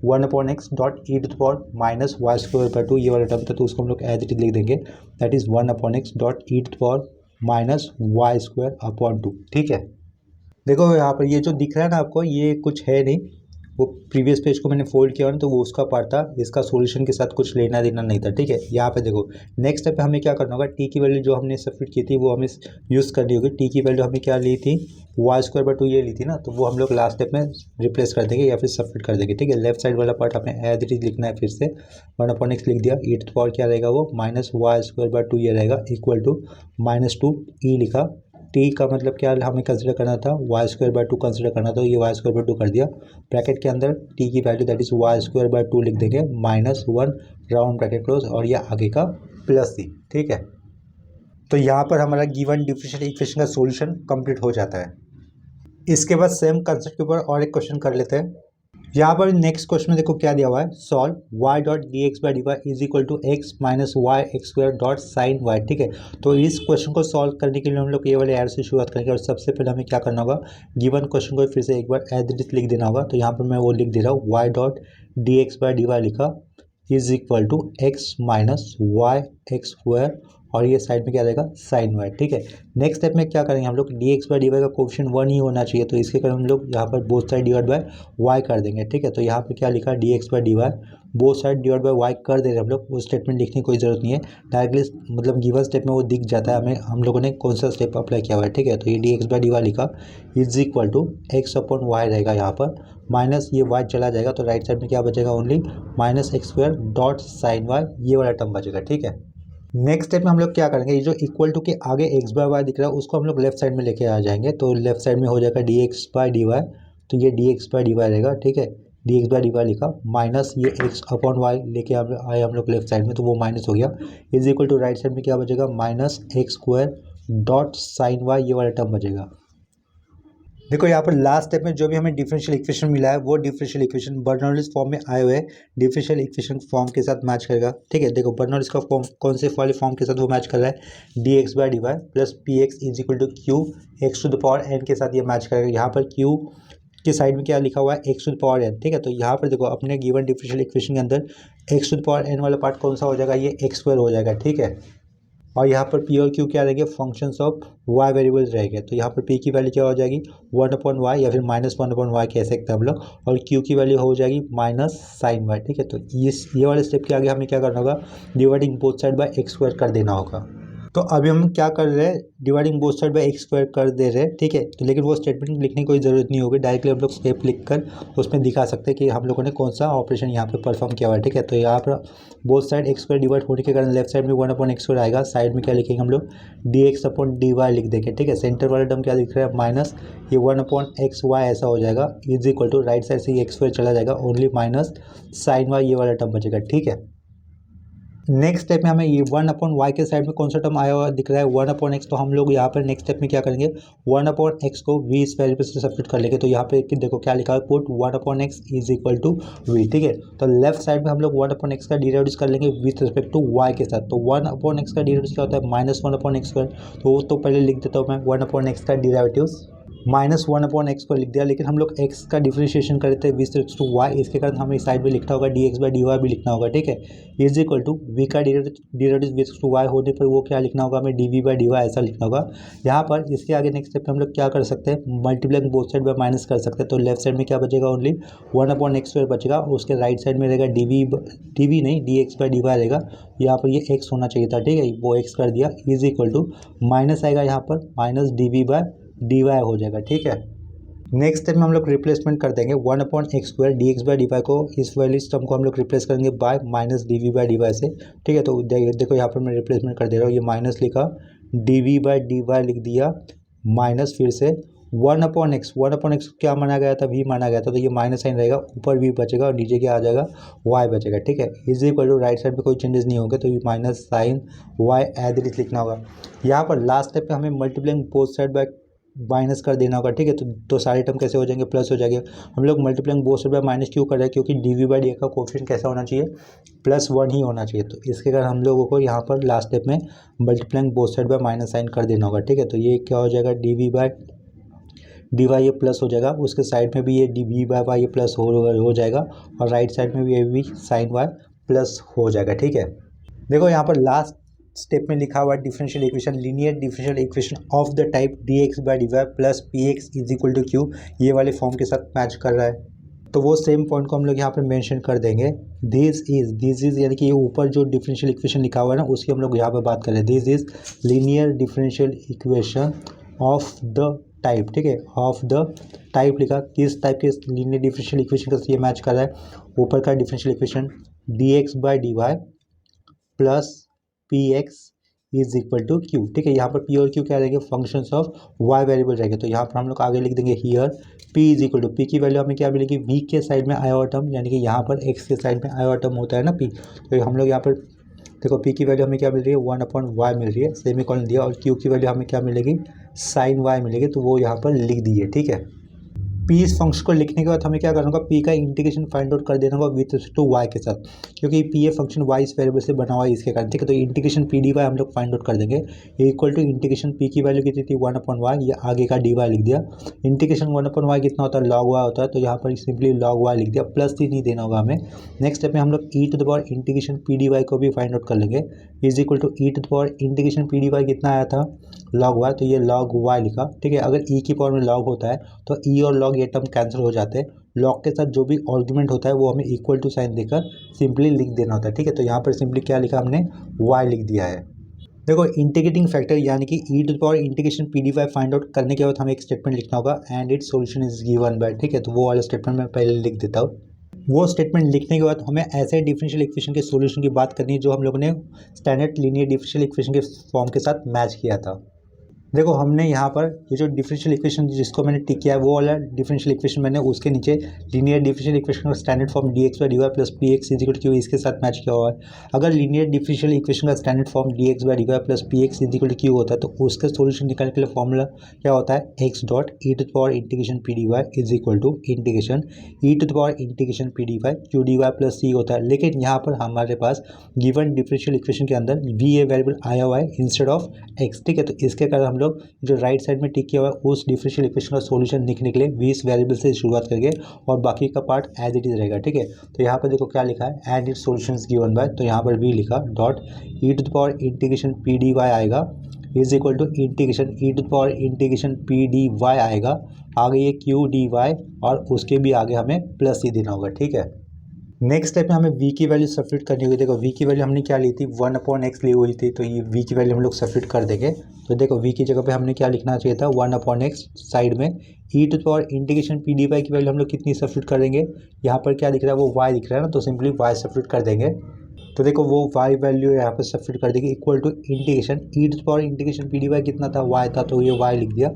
1/x डॉट e⁻−y² ये वाला टर्म था, तो उसको हम लोग एज इट इज लिख देंगे, that is 1/x dot e⁻−y²/2, ठीक है। देखो यहाँ पर ये जो दिख रहा है ना आपको, ये कुछ है नहीं, वो प्रीवियस पेज को मैंने फोल्ड किया ना तो वो उसका पार्ट था, इसका सॉल्यूशन के साथ कुछ लेना देना नहीं था, ठीक है। यहाँ पे देखो नेक्स्ट स्टेप पे हमें क्या करना होगा, t की वैल्यू जो हमने सब्स्टिट्यूट की थी वो हमें यूज़ करनी होगी। t की वैल्यू हमने क्या ली थी, y² ये ली थी ना, तो वो हम लोग लास्ट स्टेप में रिप्लेस कर देंगे या फिर सब्स्टिट्यूट कर देंगे, ठीक है। लेफ्ट साइड वाला पार्ट हमें एज इट इज लिखना है, फिर से 1/x लिख दिया, e⁻ क्या रहेगा वो -y² ये रहेगा, इक्वल टू -2 e लिखा, t का मतलब क्या हमें कंसिडर करना था, y² कंसिडर करना था, ये y² कर दिया, ब्रैकेट के अंदर t की वैल्यू दैट इज y² लिख देंगे, -1 राउंड ब्रैकेट क्लोज, और ये आगे का प्लस सी, ठीक है। तो यहाँ पर हमारा गिवन डिफरेंशियल इक्वेशन का सॉल्यूशन कंप्लीट हो जाता है। इसके बाद सेम कंसेप्ट के ऊपर और एक क्वेश्चन कर लेते हैं। यहाँ पर नेक्स्ट क्वेश्चन में देखो क्या दिया हुआ है, solve y dot dx/dy is equal to x minus y x square dot sine y, ठीक है। तो इस क्वेश्चन को सॉल्व करने के लिए हम लोग ये वाले एरर से शुरुआत करेंगे, और सबसे पहले हमें क्या करना होगा, गिवन क्वेश्चन को फिर से एक बार एज इट इज लिख देना होगा। तो यहाँ पर मैं वो लिख दे रहा हूँ, y डॉट dx/dy लिखा is equal to x minus y x square, और ये साइड में क्या रहेगा साइन वाई, ठीक है। नेक्स्ट स्टेप में क्या करेंगे हम लोग, dx/dy का कोएफिशिएंट 1 ही होना चाहिए, तो इसके कारण हम लोग यहाँ पर both side divide by y कर देंगे, ठीक है। तो यहाँ पे क्या लिखा, dx/dy both side divide by y कर दे रहे हैं हम लोग, वो स्टेटमेंट लिखने की कोई ज़रूरत नहीं है, डायरेक्टली मतलब गिवन स्टेप में वो दिख जाता है हमें हम लोगों ने कौन सा स्टेप अप्लाई किया हुआ है, ठीक है। तो ये dx/dy लिखा इज इक्वल टू x/y रहेगा, यहाँ पर माइनस ये y चला जाएगा, तो राइट साइड में क्या बचेगा, only -x² dot sine Y, ये वाला टर्म बचेगा, ठीक है। नेक्स्ट स्टेप में हम लोग क्या करेंगे, ये जो इक्वल टू के आगे x/y दिख रहा है उसको हम लोग लेफ्ट साइड में लेके आ जाएंगे, तो लेफ्ट साइड में हो जाएगा dx/dy, तो ये dx/dy रहेगा, ठीक है। dx/dy लिखा, माइनस ये x/y लेके आए हम लोग लेफ्ट साइड में, तो वो माइनस हो गया, is equal to right side में क्या बचेगा, -x² डॉट साइन वाई, ये वाला टर्म बचेगा। देखो यहाँ पर लास्ट स्टेप में जो भी हमें डिफरेंशियल इक्वेशन मिला है वो डिफरेंशियल इक्वेशन बर्नौलीज फॉर्म में आए हुए डिफरेंशियल इक्वेशन फॉर्म के साथ मैच करेगा। ठीक है, देखो बर्नौलीज का फॉर्म कौन से वाले फॉर्म के साथ वो मैच कर रहा है, d x by d y plus p x is equal to q x to the power n के साथ ये मैच करेगा। यहाँ पर क्यू के साइड में क्या लिखा हुआ है, x to the power n. ठीक है, तो यहाँ पर देखो अपने गिवन डिफरेंशियल इक्वेशन के अंदर x to the power n वाला पार्ट कौन सा हो जाएगा, ये एक्स स्क्वायर हो जाएगा। ठीक है, और यहाँ पर पी और क्यू क्या रहेंगे, फंक्शंस ऑफ वाई वेरिएबल्स रहेंगे। तो यहाँ पर पी की वैल्यू क्या हो जाएगी, 1/y या फिर -1/y कह सकते हैं हम लोग, और क्यू की वैल्यू हो जाएगी माइनस साइन वाई। ठीक है, तो ये वाले स्टेप के आगे हमें क्या करना होगा, dividing both side bye x square कर देना होगा। तो अभी हम क्या कर रहे हैं, dividing both side bye x square कर दे रहे हैं। ठीक है, तो लेकिन वो स्टेटमेंट लिखने की कोई ज़रूरत नहीं होगी, डायरेक्टली हम लोग स्टेप लिख कर उसमें दिखा सकते हैं कि हम लोगों ने कौन सा ऑपरेशन यहाँ पे परफॉर्म किया हुआ है। ठीक है, तो यहाँ पर both side x square divide होने के कारण लेफ्ट साइड में 1/x स्क्वायर आएगा, साइड में क्या लिखेंगे हम लोग, dx/dy लिख देंगे। ठीक है, सेंटर वाला टर्म क्या लिख रहा है, माइनस ये 1/xy ऐसा हो जाएगा, is equal to right side से ये एक्स स्क्वायर चला जाएगा, ओनली माइनस साइन वाई ये वाला टर्म बचेगा। ठीक है, नेक्स्ट स्टेप में हमें ये 1/y के साइड में कौन सा टर्म आया हुआ दिख रहा है, 1/x। तो हम लोग यहाँ पर नेक्स्ट स्टेप में क्या करेंगे, 1/x को v इस वेरिएबल से सब्स्टिट्यूट कर लेंगे। तो यहाँ पे देखो क्या लिखा है, put 1/x is equal to v। ठीक है, तो लेफ्ट साइड में हम लोग 1/x का डिराइव्ड कर लेंगे विथ रिस्पेक्ट टू y के साथ। तो 1/x का डिराइव्ड क्या होता है, -1/x स्क्वायर। तो वो तो पहले लिख देता हूँ मैं, 1/x का डिराइवेटिव -1/x को लिख दिया, लेकिन हम लोग x का डिफरेंशिएशन कर रहे थे विथ रिस्पेक्ट टू y, इसके कारण हमें साइड में लिखना होगा dx/dy भी लिखना होगा। ठीक है, इज इक्वल टू v का डिराइवेटिव विथ टू y होने पर वो क्या लिखना होगा, हमें dv/dy ऐसा लिखना होगा। यहाँ पर इसके आगे नेक्स्ट स्टेप में हम लोग क्या कर सकते हैं, multiplying both side by minus कर सकते हैं। तो लेफ्ट साइड में क्या बचेगा, ओनली 1/x स्क्वायर बचेगा, और उसके राइट साइड में रहेगा dv नहीं dx/dy रहेगा। यहाँ पर ये x होना चाहिए था। ठीक है, वो x कर दिया, इज इक्वल टू माइनस आएगा यहाँ पर माइनस dv/dy हो जाएगा। ठीक है, नेक्स्ट स्टेप में हम लोग रिप्लेसमेंट कर देंगे 1/x स्क्वायर dx/dy को, इस वाले टर्म को हम लोग रिप्लेस करेंगे बाय माइनस dv/dy से। ठीक है, तो देखो यहाँ पर मैं रिप्लेसमेंट कर दे रहा हूँ, ये माइनस लिखा, dv/dy लिख दिया, माइनस फिर से 1/x को क्या माना गया था, v माना गया था, तो ये माइनस साइन रहेगा, ऊपर v बचेगा और नीचे क्या आ जाएगा, y बचेगा। ठीक है, is equal to right side में कोई चेंजेस नहीं होंगे, तो ये minus sign y as it is लिखना होगा। यहाँ पर लास्ट स्टेप पे हमें multiplying both side by minus कर देना होगा। ठीक है, तो सारे टर्म कैसे हो जाएंगे, प्लस हो जाएंगे। हम लोग multiplying both side by minus क्यों कर रहे हैं, क्योंकि dv/dy का कोफिशिएंट कैसा होना चाहिए, +1 ही होना चाहिए। तो इसके कारण हम लोगों को यहाँ पर लास्ट स्टेप में multiplying both side by minus sign कर देना होगा। ठीक है, तो ये क्या हो जाएगा, dv/dy ये प्लस हो जाएगा, उसके साइड में भी ये dv/y ये प्लस हो जाएगा, और राइट साइड में भी ये भी साइन y प्लस हो जाएगा। ठीक है, देखो यहाँ पर लास्ट स्टेप में लिखा हुआ differential equation, linear differential equation of the type dx/dy plus px is equal to q, ये वाले फॉर्म के साथ मैच कर रहा है। तो वो सेम पॉइंट को हम लोग यहाँ पर मेंशन कर देंगे, दिस इज यानी कि ये ऊपर जो डिफरेंशियल इक्वेशन लिखा हुआ है ना, उसकी हम लोग यहाँ पर बात करें, this is linear differential equation of the type. ठीक है, ऑफ द टाइप लिखा, किस टाइप के लीनियर डिफरेंशियल इक्वेशन का ये मैच कर रहा है, ऊपर का differential equation dx/dy plus px is equal to q। ठीक है, यहाँ पर p और q क्या रहेंगे, फंक्शंस ऑफ y वेरिएबल रहेंगे। तो यहाँ पर हम लोग आगे लिख देंगे here p is equal to, p की वैल्यू हमें क्या मिलेगी, v के साइड में आया हुआ टर्म, यानी कि यहाँ पर x के साइड में आया हुआ टर्म होता है ना p। तो हम लोग यहाँ पर देखो p की वैल्यू हमें क्या मिल रही है, 1/y मिल रही है, सेमीकोलन दिया, और q की वैल्यू हमें क्या मिलेगी, साइन y मिलेगी, तो वो यहाँ पर लिख दी है। ठीक है, p इस फंक्शन को लिखने के बाद हमें क्या करना होगा, p का इंटीग्रेशन फाइंड आउट कर देना होगा विथ रिस्पेक्ट टू y के साथ, क्योंकि p ये फंक्शन y इस वेरिएबल से बना हुआ है इसके कारण। ठीक है, तो इंटीग्रेशन p dy हम लोग फाइंड आउट कर देंगे, इक्वल टू इंटीग्रेशन p की वैल्यू कितनी थी, 1/y, ये आगे का dy लिख दिया। इंटीग्रेशन 1/y कितना होता है, log y होता है, तो यहाँ पर सिंपली log y लिख दिया, प्लस ही नहीं देना होगा हमें। नेक्स्ट स्टेप में हम लोग e इंटीग्रेशन p dy को भी फाइंड आउट कर लेंगे, is equal to integration p dy कितना आया था, log y, तो ये log y लिखा। ठीक है, अगर e की पावर में log होता है तो e और log ये टर्म कैंसिल हो जाते हैं, log के साथ जो भी आर्गुमेंट होता है वो हमें इक्वल टू साइन देकर सिंपली लिख देना होता है। ठीक है, तो यहाँ पर सिंपली क्या लिखा हमने, y लिख दिया है। देखो इंटीग्रेटिंग फैक्टर यानी कि integration p dy find out करने के बाद हमें एक स्टेटमेंट लिखना होगा, and it's solution is given by. ठीक है, तो वो वाला स्टेटमेंट मैं पहले लिख देता हूँ। वो स्टेटमेंट लिखने के बाद हमें ऐसे डिफरेंशियल इक्वेशन के सॉल्यूशन की बात करनी है जो हम लोगों ने स्टैंडर्ड लीनियर डिफरेंशियल इक्वेशन के फॉर्म के साथ मैच किया था। देखो हमने यहाँ पर ये जो डिफरेंशियल इक्वेशन जिसको मैंने टिक किया है वो वाला डिफरेंशियल इक्वेशन मैंने उसके नीचे लीनियर डिफरेंशियल इक्वेशन का standard form dx by d y plus p x is equal to q इसके साथ मैच किया हुआ है। अगर लीनियर डिफरेंशियल इक्वेशन का standard form dx by d y plus p x is equal to q होता है तो उसका सोल्यूशन निकालने के लिए फॉर्मूला क्या होता है, x dot e to the power integration p d y is equal to integration e to the power integration p d y q d y plus c होता है। लेकिन यहाँ पर हमारे पास गिवन डिफरेंशियल इक्वेशन के अंदर वी ए वेरिएबल आया हुआ है इंस्टेड ऑफ एक्स, ठीक है। तो इसके कारण हम लोग जो राइट साइड में टिक किया हुआ है उस डिफरेंशियल इक्वेशन का सॉल्यूशन लिखने के लिए वी इस वेरिएबल से शुरुआत करेंगे और बाकी का पार्ट एज इट इज रहेगा, ठीक है। तो यहाँ पर देखो क्या लिखा है, and its solutions given by, तो यहाँ पर वी लिखा dot e to the power integration p d y आएगा is equal to integration e to the power integration p d y आएगा, आगे ये क्यू डी वाई और उसके भी आगे हमें प्लस ही देना होगा, ठीक है। नेक्स्ट स्टेप में हमें v की वैल्यू सब्स्टिट्यूट करनी होगी। देखो v की वैल्यू हमने क्या ली थी, 1/x ली हुई थी, तो ये v की वैल्यू हम लोग सब्स्टिट्यूट कर देंगे। तो देखो v की जगह पे हमने क्या लिखना चाहिए था, 1/x साइड में e to the power integration p d y की वैल्यू हम लोग कितनी सब्स्टिट्यूट कर देंगे, यहाँ पर क्या दिख रहा है वो y दिख रहा है ना, तो सिंपली y सब्स्टिट्यूट कर देंगे। तो देखो वो y वैल्यू यहाँ पर सब्स्टिट्यूट कर देंगे equal to integration e to the power integration p d y कितना था, y था, तो ये y लिख दिया।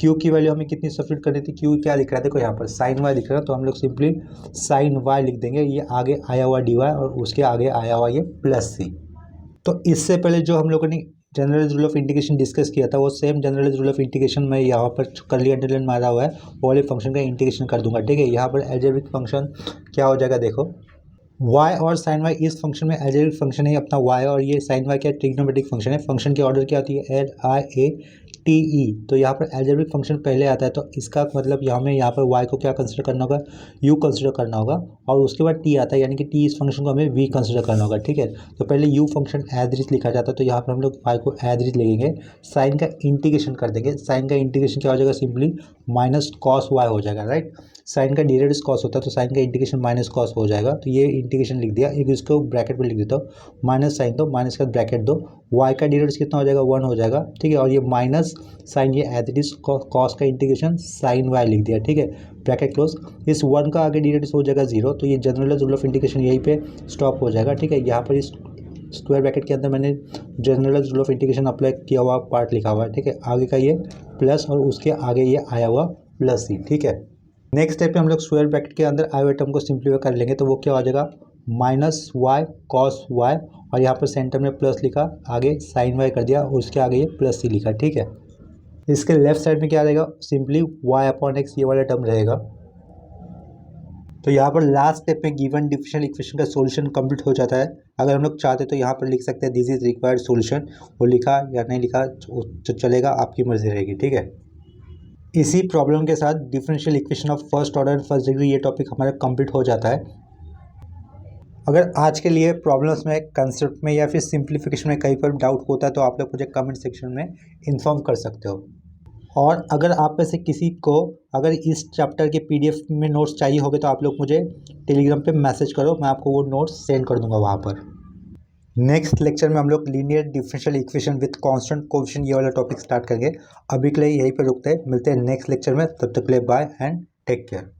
q की वैल्यू हमें कितनी सब्स्टिट्यूट करनी थी, q क्या दिख रहा है, देखो यहाँ पर साइन y दिख रहा है, तो हम लोग सिंपली साइन y लिख देंगे, ये आगे आया हुआ dy और उसके आगे आया हुआ ये प्लस c। तो इससे पहले जो हम लोगों ने general rule of integration discuss किया था वो same general rule of integration में यहाँ पर करली अंडरलाइन मारा हुआ है, वो वाले फंक्शन का इंटीग्रेशन कर दूंगा, ठीक है। यहाँ पर एल्जेब्रिक फंक्शन क्या हो जाएगा, देखो y और साइन y इस फंक्शन में एल्जेब्रिक फंक्शन है अपना y, और ये साइन y क्या ट्रिग्नोमेट्रिक फंक्शन है। फंक्शन की ऑर्डर क्या होती है, L I A T E, तो यहाँ पर एल्जेब्रिक फंक्शन पहले आता है, तो इसका मतलब हमें यहाँ पर y को क्या कंसिडर करना होगा, u कंसिडर करना होगा, और उसके बाद t आता है, यानी कि t इस फंक्शन को हमें v कंसिडर करना होगा, ठीक है। तो पहले u फंक्शन एज इट लिखा जाता है, तो यहाँ पर हम लोग y को एज इट लिखेंगे, साइन का इंटीग्रेशन कर देंगे। साइन का इंटीग्रेशन क्या हो जाएगा, सिंपली माइनस कॉस y हो जाएगा, राइट। साइन का डेरिवेटिव कॉस होता है, तो साइन का इंटीग्रेशन माइनस कॉस हो जाएगा, तो ये इंटीग्रेशन लिख दिया। एक इसको ब्रैकेट में लिख देता हूँ, माइनस साइन दो, माइनस का ब्रैकेट दो, y का डेरिवेटिव कितना हो जाएगा, 1 हो जाएगा, ठीक है। और ये माइनस साइन, ये एज इट इज कॉस का इंटीग्रेशन साइन y लिख दिया, ठीक है, ब्रैकेट क्लोज। इस 1 का आगे डेरिवेटिव हो जाएगा 0, तो ये जनरल रूल ऑफ इंटीग्रेशन यहीं पे स्टॉप हो जाएगा, ठीक है। यहाँ पर इस स्क्वायर ब्रैकेट के अंदर मैंने general rule of integration apply किया हुआ पार्ट लिखा हुआ है, ठीक है। आगे का ये प्लस और उसके आगे ये आया हुआ प्लस ही, ठीक है। नेक्स्ट स्टेप पे हम लोग स्क्वायर ब्रैकेट के अंदर आए हुए टर्म को सिंप्लीफाई कर लेंगे, तो वो क्या हो जाएगा, माइनस वाई कॉस वाई, और यहाँ पर सेंटर में प्लस लिखा, आगे साइन वाई कर दिया, और उसके आगे ये प्लस सी लिखा, ठीक है। इसके लेफ्ट साइड में क्या रहेगा, सिंपली वाई अपॉन एक्स ये वाला टर्म रहेगा। तो यहाँ पर लास्ट स्टेप में गिवन डिफरेंशियल इक्वेशन का सॉल्यूशन कंप्लीट हो जाता है। अगर हम लोग चाहते तो यहाँ पर लिख सकते हैं दिस इज रिक्वायर्ड सॉल्यूशन, वो लिखा या नहीं लिखा तो चलेगा, आपकी मर्जी रहेगी, ठीक है। इसी प्रॉब्लम के साथ differential equation of first order and first degree ये टॉपिक हमारा कंप्लीट हो जाता है। अगर आज के लिए प्रॉब्लम्स में, कंसेप्ट में या फिर सिंप्लीफिकेशन में कहीं पर डाउट होता है तो आप लोग मुझे कमेंट सेक्शन में इन्फॉर्म कर सकते हो। और अगर आप में से किसी को अगर इस चैप्टर के पीडीएफ में नोट्स चाहिए होंगे तो आप लोग मुझे टेलीग्राम पे मैसेज करो, मैं आपको वो नोट्स सेंड कर दूंगा वहाँ पर। नेक्स्ट लेक्चर में हम लोग linear differential equation with constant coefficient ये वाला टॉपिक स्टार्ट करेंगे। अभी के लिए यहीं पर रुकते हैं, मिलते हैं नेक्स्ट लेक्चर में, तब तक के लिए बाय एंड टेक केयर।